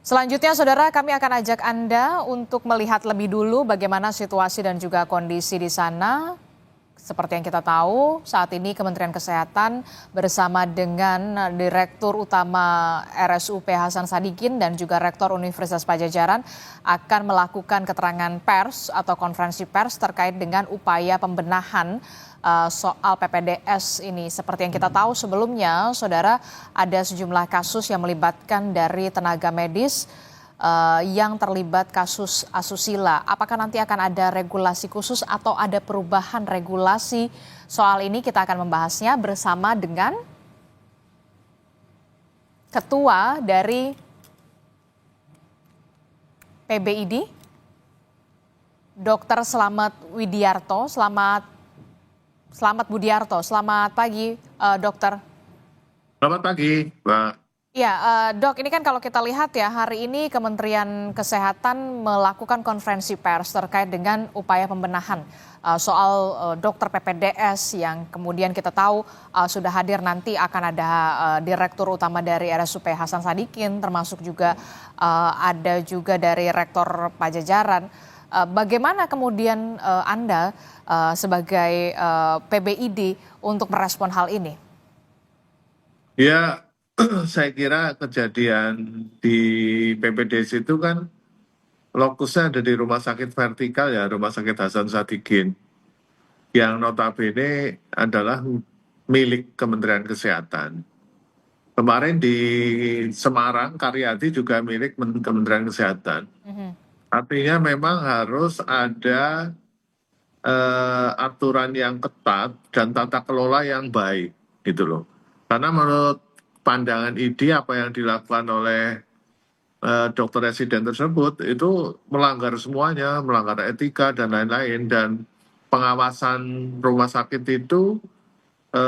Selanjutnya, Saudara, kami akan ajak Anda untuk melihat lebih dulu bagaimana situasi dan juga kondisi di sana. Seperti yang kita tahu, saat ini Kementerian Kesehatan bersama dengan Direktur Utama RSUP Hasan Sadikin dan juga Rektor Universitas Padjadjaran akan melakukan keterangan pers atau konferensi pers terkait dengan upaya pembenahan soal PPDS ini. Seperti yang kita tahu sebelumnya, Saudara, ada sejumlah kasus yang melibatkan dari tenaga medis yang terlibat kasus asusila. Apakah nanti akan ada regulasi khusus atau ada perubahan regulasi soal ini? Kita akan membahasnya bersama dengan Ketua dari PBID, Dr. Slamet Widiarto. Selamat Budiarto. Selamat pagi, Dokter. Selamat pagi, Mbak. Ya, Dok, ini kan kalau kita lihat ya, hari ini Kementerian Kesehatan melakukan konferensi pers terkait dengan upaya pembenahan soal dokter PPDS yang kemudian kita tahu sudah hadir, nanti akan ada Direktur Utama dari RSUP Hasan Sadikin, termasuk juga ada juga dari Rektor Padjadjaran. Bagaimana kemudian Anda sebagai PBID untuk merespon hal ini? Ya, saya kira kejadian di PPDS itu kan lokusnya ada di rumah sakit vertikal ya, Rumah Sakit Hasan Sadikin, yang notabene adalah milik Kementerian Kesehatan. Kemarin di Semarang, Karyadi juga milik Kementerian Kesehatan. Artinya memang harus ada aturan yang ketat dan tata kelola yang baik, gitu loh. Karena menurut pandangan ID apa yang dilakukan oleh dokter residen tersebut itu melanggar semuanya, melanggar etika dan lain-lain, dan pengawasan rumah sakit itu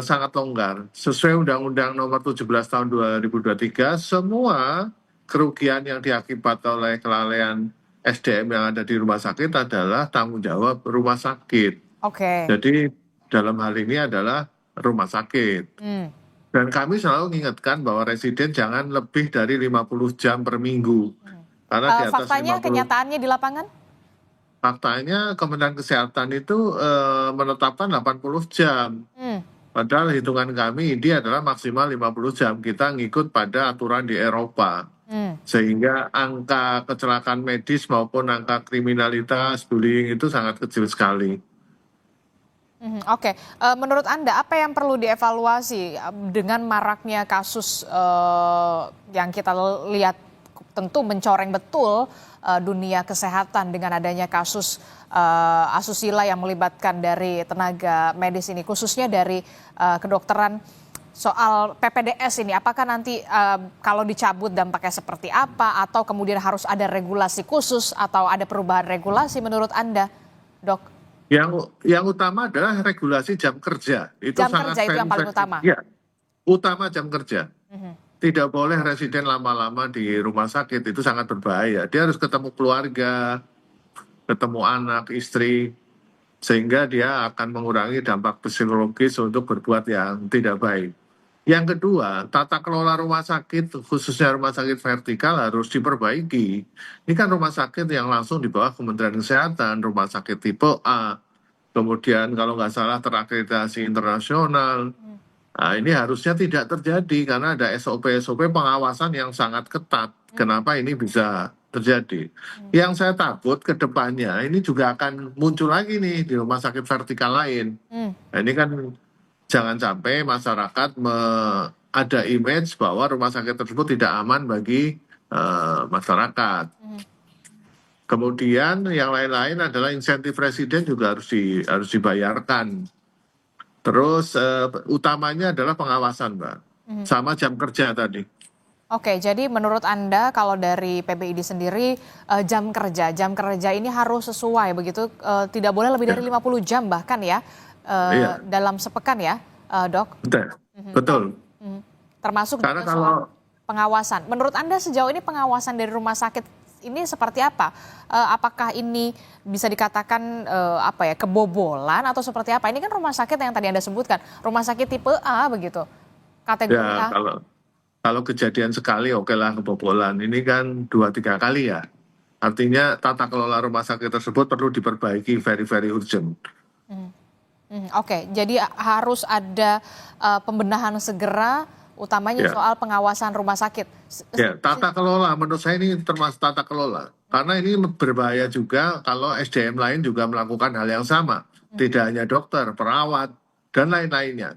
sangat longgar. Sesuai Undang-Undang Nomor 17 Tahun 2023, semua kerugian yang diakibatkan oleh kelalaian SDM yang ada di rumah sakit adalah tanggung jawab rumah sakit. Oke. Jadi dalam hal ini adalah rumah sakit. Dan kami selalu mengingatkan bahwa residen jangan lebih dari 50 jam per minggu. Karena di atas Faktanya, 50, kenyataannya di lapangan? faktanya Kementerian Kesehatan itu menetapkan 80 jam. Padahal hitungan kami ini adalah maksimal 50 jam. Kita ngikut pada aturan di Eropa. Sehingga angka kecelakaan medis maupun angka kriminalitas, bullying itu sangat kecil sekali. Oke, menurut Anda apa yang perlu dievaluasi dengan maraknya kasus yang kita lihat tentu mencoreng betul dunia kesehatan dengan adanya kasus asusila yang melibatkan dari tenaga medis ini, khususnya dari kedokteran soal PPDS ini. Apakah nanti kalau dicabut dampaknya seperti apa, atau kemudian harus ada regulasi khusus atau ada perubahan regulasi menurut Anda, Dok? Yang utama adalah regulasi jam kerja. Itu Jam sangat kerja itu yang paling utama? Ya, utama jam kerja. Tidak boleh residen lama-lama di rumah sakit, itu sangat berbahaya. Dia harus ketemu keluarga, ketemu anak, istri, sehingga dia akan mengurangi dampak psikologis untuk berbuat yang tidak baik. Yang kedua, tata kelola rumah sakit, khususnya rumah sakit vertikal, harus diperbaiki. Ini kan rumah sakit yang langsung di bawah Kementerian Kesehatan, rumah sakit tipe A, kemudian kalau nggak salah terakreditasi internasional. Nah, ini harusnya tidak terjadi karena ada SOP-SOP pengawasan yang sangat ketat. Kenapa ini bisa terjadi? Yang saya takut ke depannya ini juga akan muncul lagi nih di rumah sakit vertikal lain. Nah, ini kan jangan sampai masyarakat ada image bahwa rumah sakit tersebut tidak aman bagi masyarakat. Kemudian yang lain-lain adalah insentif residen juga harus dibayarkan. Terus utamanya adalah pengawasan, Mbak, sama jam kerja tadi. Oke, jadi menurut Anda kalau dari PBID sendiri jam kerja ini harus sesuai begitu, tidak boleh lebih dari 50 jam bahkan ya dalam sepekan ya, Dok? Betul. Termasuk Karena juga soal pengawasan. Menurut Anda sejauh ini pengawasan dari rumah sakit ini seperti apa? Apakah ini bisa dikatakan kebobolan atau seperti apa? Ini kan rumah sakit yang tadi Anda sebutkan, rumah sakit tipe A begitu, kategori A. Kalau kejadian sekali oke lah kebobolan. Ini kan 2-3 kali ya. Artinya tata kelola rumah sakit tersebut perlu diperbaiki very urgent. Oke, jadi harus ada pembenahan segera, utamanya Ya, soal pengawasan rumah sakit. ya, tata kelola menurut saya ini termasuk tata kelola. Karena ini berbahaya juga kalau SDM lain juga melakukan hal yang sama. Tidak hanya dokter, perawat, dan lain-lainnya.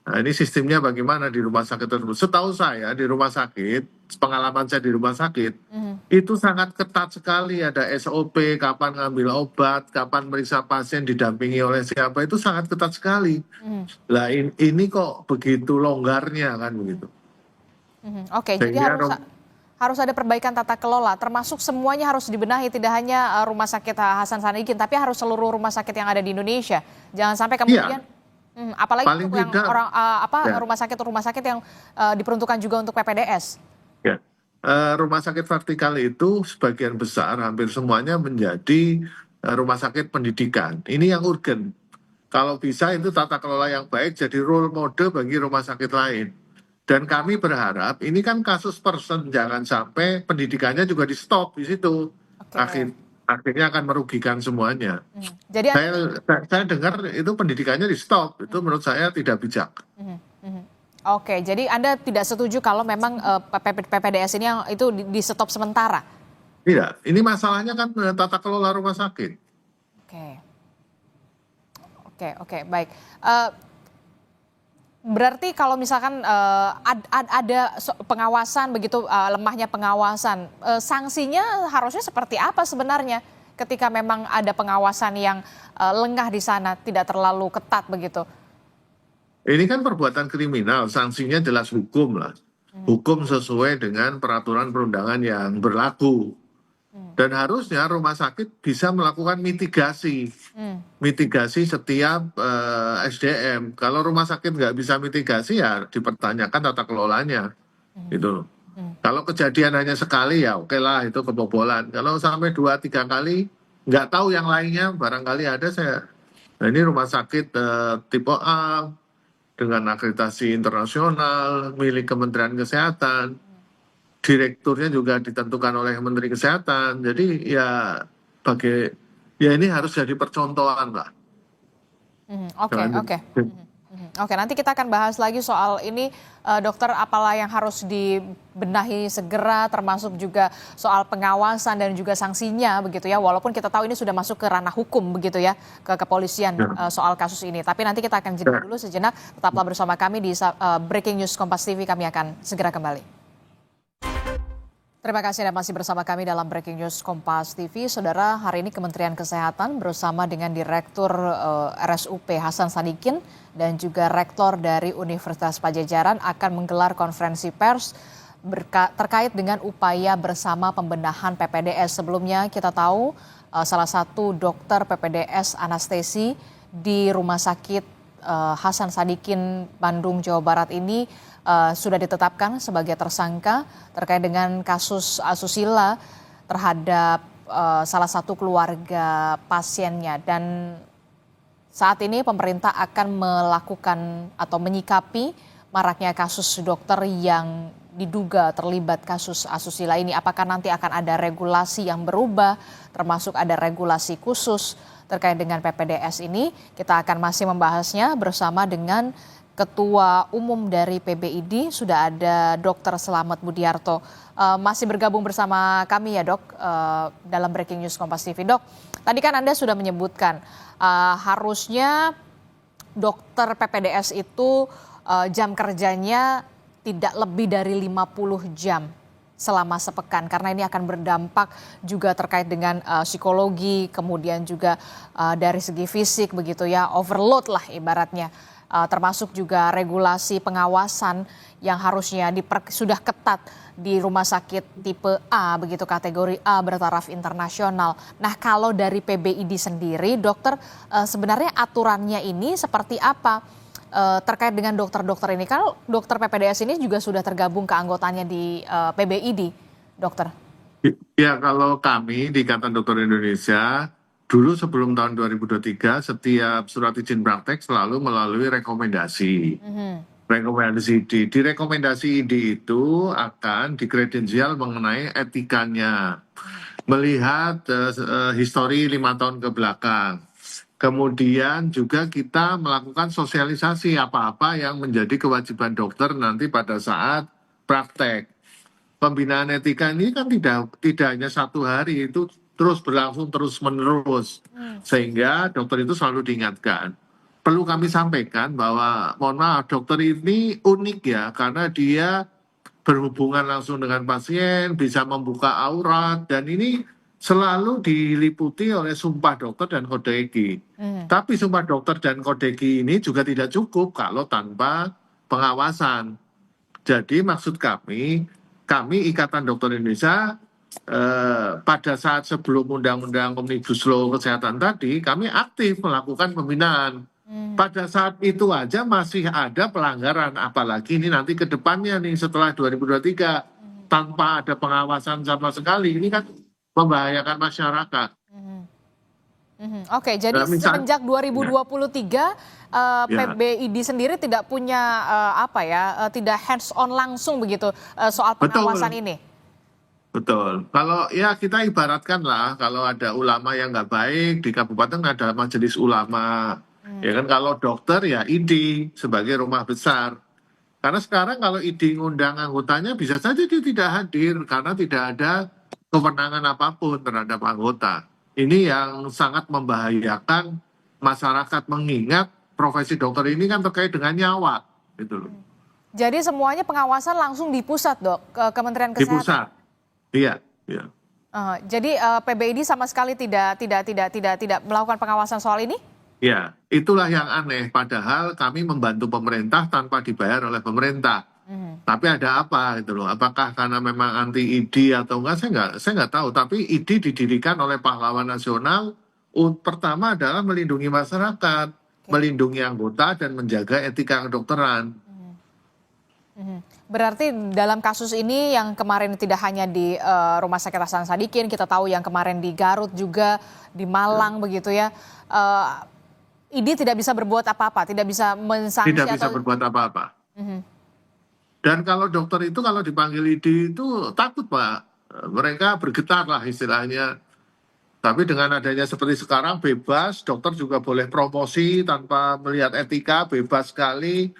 Nah, ini sistemnya bagaimana di rumah sakit tersebut? Setahu saya di rumah sakit, pengalaman saya di rumah sakit, itu sangat ketat sekali. Ada SOP, kapan ngambil obat, kapan meriksa pasien, didampingi oleh siapa, itu sangat ketat sekali. Lah ini kok begitu longgarnya kan begitu. Oke, jadi Sehingga harus ada perbaikan tata kelola, termasuk semuanya harus dibenahi, tidak hanya Rumah Sakit Hasan Sadikin, tapi harus seluruh rumah sakit yang ada di Indonesia. Jangan sampai kemudian, iya, apalagi paling untuk yang tidak orang ya, rumah sakit yang diperuntukkan juga untuk PPDS. ya. Rumah sakit vertikal itu sebagian besar hampir semuanya menjadi rumah sakit pendidikan. Ini yang urgen. Kalau bisa itu tata kelola yang baik jadi role model bagi rumah sakit lain. Dan kami berharap ini kan kasus person, jangan sampai pendidikannya juga di stop di situ. Oke. Akhirnya akan merugikan semuanya. Jadi Saya dengar itu pendidikannya di stop, itu menurut saya tidak bijak. Oke, jadi Anda tidak setuju kalau memang PPDS ini yang itu di stop sementara. Tidak, ini masalahnya kan tata kelola rumah sakit. Oke. Oke, baik. Berarti kalau misalkan ada pengawasan begitu, lemahnya pengawasan, sanksinya harusnya seperti apa sebenarnya ketika memang ada pengawasan yang lengah di sana, tidak terlalu ketat begitu? Ini kan perbuatan kriminal, sanksinya jelas hukum lah. Hukum sesuai dengan peraturan perundangan yang berlaku. Dan harusnya rumah sakit bisa melakukan mitigasi. Mitigasi setiap SDM. Kalau rumah sakit nggak bisa mitigasi ya dipertanyakan tata kelolanya. Gitu. Kalau kejadian hanya sekali ya oke lah itu kebobolan. Kalau sampai 2-3 kali nggak tahu yang lainnya barangkali ada saya. Nah ini rumah sakit tipe A dengan akreditasi internasional milik Kementerian Kesehatan. Direkturnya juga ditentukan oleh Menteri Kesehatan. Jadi ya ini harus jadi percontohan lah. Oke, nanti kita akan bahas lagi soal ini, dokter, apalah yang harus dibenahi segera, termasuk juga soal pengawasan dan juga sanksinya begitu ya. Walaupun kita tahu ini sudah masuk ke ranah hukum begitu ya, ke kepolisian soal kasus ini. Tapi nanti kita akan jeda dulu sejenak. Tetaplah bersama kami di Breaking News Kompas TV. Kami akan segera kembali. Terima kasih Anda masih bersama kami dalam Breaking News Kompas TV. Saudara, hari ini Kementerian Kesehatan bersama dengan Direktur RSUP Hasan Sadikin dan juga Rektor dari Universitas Padjadjaran akan menggelar konferensi pers terkait dengan upaya bersama pembenahan PPDS. Sebelumnya kita tahu salah satu dokter PPDS anestesi di Rumah Sakit Hasan Sadikin Bandung, Jawa Barat ini sudah ditetapkan sebagai tersangka terkait dengan kasus asusila terhadap salah satu keluarga pasiennya. Dan saat ini pemerintah akan melakukan atau menyikapi maraknya kasus dokter yang diduga terlibat kasus asusila ini. Apakah nanti akan ada regulasi yang berubah, termasuk ada regulasi khusus terkait dengan PPDS ini? Kita akan masih membahasnya bersama dengan Ketua Umum dari PBID, sudah ada Dr. Selamat Budiarto. Masih bergabung bersama kami ya dok, dalam Breaking News Kompas TV. Dok, tadi kan Anda sudah menyebutkan harusnya dokter PPDS itu jam kerjanya tidak lebih dari 50 jam selama sepekan, karena ini akan berdampak juga terkait dengan psikologi, kemudian juga dari segi fisik begitu ya, overload lah ibaratnya. Termasuk juga regulasi pengawasan yang harusnya sudah ketat di rumah sakit tipe A, begitu kategori A bertaraf internasional. Nah kalau dari PBID sendiri dokter, sebenarnya aturannya ini seperti apa terkait dengan dokter-dokter ini? Kan dokter PPDS ini juga sudah tergabung ke anggotanya di PBID, dokter. Ya kalau kami di Ikatan Dokter Indonesia, dulu sebelum tahun 2023 setiap surat izin praktek selalu melalui rekomendasi. Rekomendasi ID. Di rekomendasi ID itu akan dikredensial mengenai etikanya, melihat histori 5 tahun ke belakang. Kemudian juga kita melakukan sosialisasi apa-apa yang menjadi kewajiban dokter nanti pada saat praktek. Pembinaan etika ini kan tidak hanya 1 hari, itu terus berlangsung terus menerus, sehingga dokter itu selalu diingatkan. Perlu kami sampaikan bahwa mohon maaf, dokter ini unik ya, karena dia berhubungan langsung dengan pasien, bisa membuka aurat, dan ini selalu diliputi oleh sumpah dokter dan kode eki. Tapi sumpah dokter dan kode eki ini juga tidak cukup kalau tanpa pengawasan. Jadi maksud kami Ikatan Dokter Indonesia pada saat sebelum Undang-Undang Omnibus Law Kesehatan tadi, kami aktif melakukan pembinaan. Pada saat itu aja masih ada pelanggaran, apalagi ini nanti ke depannya nih setelah 2023 tanpa ada pengawasan sama sekali, ini kan membahayakan masyarakat. Oke, jadi semenjak 2023 ya, PBID sendiri tidak punya tidak hands on langsung begitu soal pengawasan ini. Betul. Kalau ya kita ibaratkan lah, kalau ada ulama yang nggak baik di kabupaten ada majelis ulama. Ya kan, kalau dokter ya ID sebagai rumah besar. Karena sekarang kalau ID ngundang anggotanya bisa saja dia tidak hadir karena tidak ada kewenangan apapun terhadap anggota. Ini yang sangat membahayakan masyarakat, mengingat profesi dokter ini kan terkait dengan nyawa, gitu loh. Jadi semuanya pengawasan langsung di pusat, Dok, ke Kementerian Di Kesehatan. pusat. Iya, iya. Jadi PBID sama sekali tidak melakukan pengawasan soal ini? Ya, itulah yang aneh. Padahal kami membantu pemerintah tanpa dibayar oleh pemerintah. Tapi ada apa gitu loh? Apakah karena memang anti ID atau enggak? Saya nggak tahu. Tapi ID didirikan oleh pahlawan nasional. Pertama adalah melindungi masyarakat, melindungi anggota dan menjaga etika kedokteran. Berarti dalam kasus ini yang kemarin tidak hanya di Rumah Sakit Hasan Sadikin, kita tahu yang kemarin di Garut juga, di Malang begitu ya. ID tidak bisa berbuat apa-apa, tidak bisa mensanksi Tidak bisa berbuat apa-apa. Dan kalau dokter itu kalau dipanggil ID itu takut, Pak. Mereka bergetar lah istilahnya. Tapi dengan adanya seperti sekarang bebas, dokter juga boleh promosi tanpa melihat etika, bebas sekali.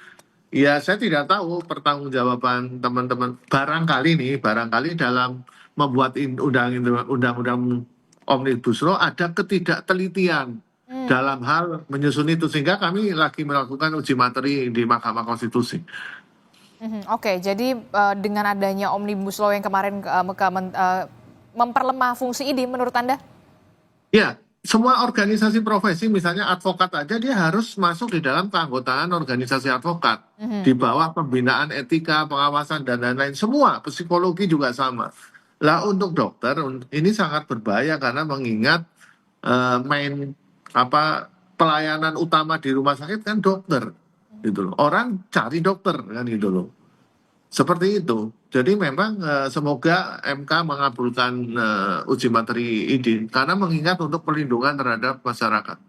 Ya saya tidak tahu pertanggungjawaban teman-teman. Barangkali dalam membuat undang-undang Omnibus Law ada ketidaktelitian dalam hal menyusun itu, sehingga kami lagi melakukan uji materi di Mahkamah Konstitusi. Oke, jadi dengan adanya Omnibus Law yang kemarin memperlemah fungsi ID menurut Anda? Ya, semua organisasi profesi, misalnya advokat aja dia harus masuk di dalam keanggotaan organisasi advokat. Di bawah pembinaan etika, pengawasan, dan lain-lain. Semua, psikologi juga sama. Lah untuk dokter, ini sangat berbahaya karena mengingat pelayanan utama di rumah sakit kan dokter. Gitu loh. Orang cari dokter kan gitu loh. Seperti itu. Jadi memang semoga MK mengabulkan uji materi ini karena mengingat untuk perlindungan terhadap masyarakat.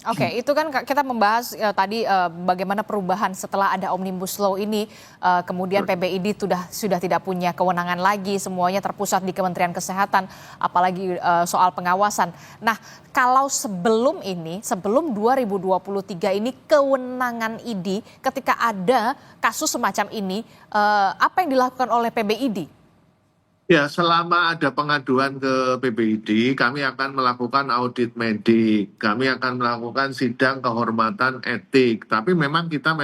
Oke, itu kan kita membahas tadi bagaimana perubahan setelah ada Omnibus Law ini, kemudian PBID sudah tidak punya kewenangan lagi, semuanya terpusat di Kementerian Kesehatan, apalagi soal pengawasan. Nah, kalau sebelum 2023 ini kewenangan ID ketika ada kasus semacam ini, apa yang dilakukan oleh PBID? Ya, selama ada pengaduan ke PBID, kami akan melakukan audit medik, kami akan melakukan sidang kehormatan etik. Tapi memang kita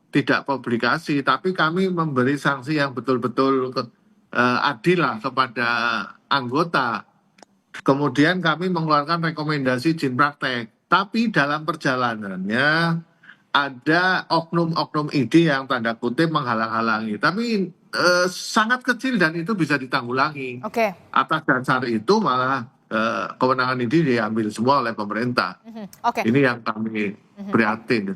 tidak publikasi, tapi kami memberi sanksi yang betul-betul adil lah kepada anggota. Kemudian kami mengeluarkan rekomendasi izin praktek. Tapi dalam perjalanannya ada oknum-oknum ID yang tanda kutip menghalang-halangi. Tapi sangat kecil dan itu bisa ditanggulangi. Atas dasar itu malah kewenangan ini diambil semua oleh pemerintah. Ini yang kami prihatin.